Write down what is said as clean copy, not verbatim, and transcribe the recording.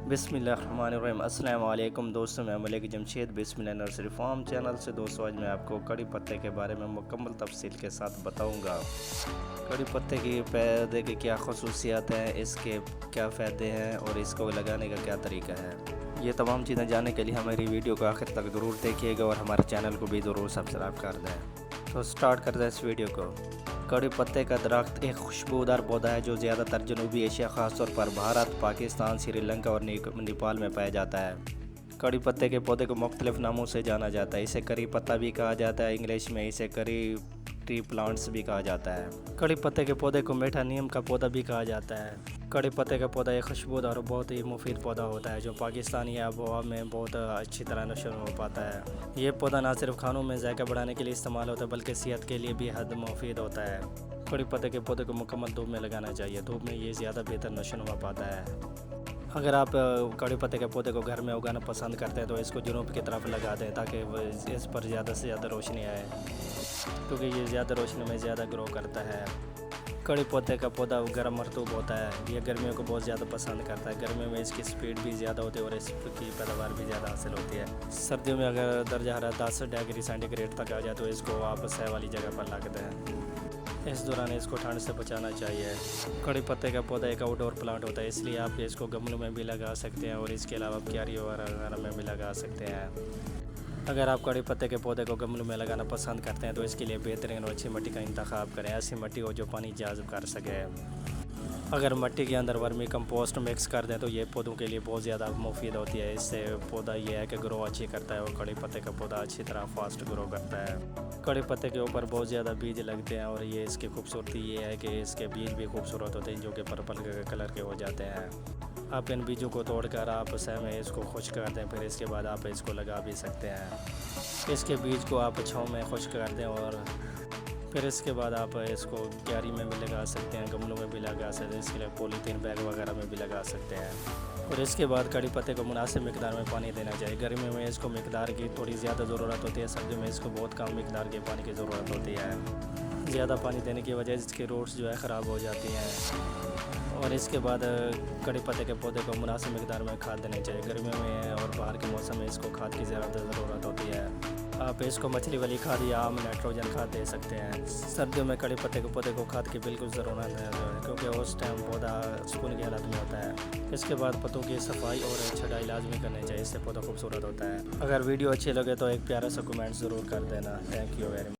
बिस्मिल्लाहिर्रहमानिर्रहीम। अस्सलाम वालेकुम दोस्तों, मैं मलिक जमशेद बिस्मिल्लाह नर्सरी फार्म चैनल से। दोस्तों, आज मैं आपको कड़ी पत्ते के बारे में मुकम्मल तफसील के साथ बताऊंगा। कड़ी पत्ते की पौधे की क्या खसूसियात हैं, इसके क्या फ़ायदे हैं और इसको लगाने का क्या तरीका है। ये तमाम चीज़ें जानने के लिए हमारी वीडियो को आखिर तक ज़रूर देखिएगा और हमारे चैनल को भी ज़रूर सब्सक्राइब कर दें। तो स्टार्ट करते हैं इस वीडियो को। कड़ी पत्ते का दरख्त एक खुशबूदार पौधा है जो ज़्यादातर जनूबी एशिया, ख़ासतौर पर भारत, पाकिस्तान, श्रीलंका और नेपाल में पाया जाता है। कड़ी पत्ते के पौधे को मुख्तलिफ नामों से जाना जाता है। इसे करी पत्ता भी कहा जाता है, इंग्लिश में इसे करी ट्री प्लांट्स भी कहा जाता है। कड़ी पत्ते के पौधे को मीठा नीम का पौधा भी कहा जाता है। कड़ी पत्ते का पौधा एक खुशबूदार और बहुत ही मुफीद पौधा होता है जो पाकिस्तानी आबोहवा में बहुत अच्छी तरह नशर हो पाता है। ये पौधा ना सिर्फ खानों में जायका बढ़ाने के लिए इस्तेमाल होता है बल्कि सेहत के लिए भी हद मुफीद होता है। कड़ी पत्ते के पौधे को मुकम्मल धूप में लगाना चाहिए। धूप में ये ज़्यादा बेहतर नशो नुमा पाता है। अगर आप कड़ी पत्ते के पौधे को घर में उगाना पसंद करते हैं तो इसको जुनूब की तरफ लगा दें ताकि इस पर ज़्यादा से ज़्यादा रोशनी आए, क्योंकि ये ज़्यादा रोशनी में ज़्यादा ग्रो करता है। कड़ी पत्ते का पौधा गर्म मरतूब होता है। ये गर्मियों को बहुत ज़्यादा पसंद करता है। गर्मियों में इसकी स्पीड भी ज़्यादा होती है और इसकी पैदावार भी ज़्यादा हासिल होती है। सर्दियों में अगर दर्जा हरारत 10 डिग्री सेंटीग्रेड तक आ जाए तो इसको आप सह वाली जगह पर रख दें। इस दौरान इसको ठंड से बचाना चाहिए। कड़ी पत्ते का पौधा एक आउटडोर प्लांट होता है, इसलिए आप इसको गमलों में भी लगा सकते हैं और इसके अलावा क्यारी वगैरह में भी लगा सकते हैं। अगर आप कड़ी पत्ते के पौधे को गमलों में लगाना पसंद करते हैं तो इसके लिए बेहतरीन और अच्छी मिट्टी का इंतखाब करें। ऐसी मिट्टी हो जो पानी जाज़ब कर सके। अगर मिट्टी के अंदर वर्मी कंपोस्ट मिक्स कर दें तो ये पौधों के लिए बहुत ज़्यादा मुफीद होती है। इससे पौधा ये है कि ग्रो अच्छी करता है और कड़ी पत्ते का पौधा अच्छी तरह फास्ट ग्रो करता है। कड़ी पत्ते के ऊपर बहुत ज़्यादा बीज लगते हैं और ये इसकी खूबसूरती ये है कि इसके बीज भी खूबसूरत होते हैं जो कि पर्पल कलर के हो जाते हैं। आप इन बीजों को तोड़कर आप सह में इसको खुश्क कर दें, फिर इसके बाद आप इसको लगा भी सकते हैं। इसके बीज को आप छाँव में खुश्क कर दें और फिर इसके बाद आप इसको क्यारी में भी लगा सकते हैं, गमलों में भी लगा सकते हैं। इसके लिए पॉलीथीन बैग वगैरह में भी लगा सकते हैं। और इसके बाद कड़ी पत्ते को मुनासिब मिकदार में पानी देना चाहिए। गर्मी में इसको मिकदार की थोड़ी ज़्यादा ज़रूरत होती है, सर्दी में इसको बहुत कम मिकदार के पानी की ज़रूरत होती है। ज़्यादा पानी देने की वजह से इसके रूट्स जो है ख़राब हो जाती हैं। और इसके बाद कड़ी पत्ते के पौधे को मुनासिब मिकदार में खाद देनी चाहिए। गर्मियों में और बाहर के मौसम में इसको खाद की ज़्यादा ज़रूरत होती है। आप इसको मछली वाली खाद या आम नाइट्रोजन खाद दे सकते हैं। सर्दियों में कड़ी पत्ते के पौधे को खाद की बिल्कुल ज़रूरत है क्योंकि उस टाइम पौधा सुकून की हालत में होता है। इसके बाद पत्तों की सफाई और छटाई लाजमी करनी चाहिए, इससे पौधा खूबसूरत होता है। अगर वीडियो अच्छी लगे तो एक प्यारा सा कमेंट ज़रूर कर देना। Thank you very much.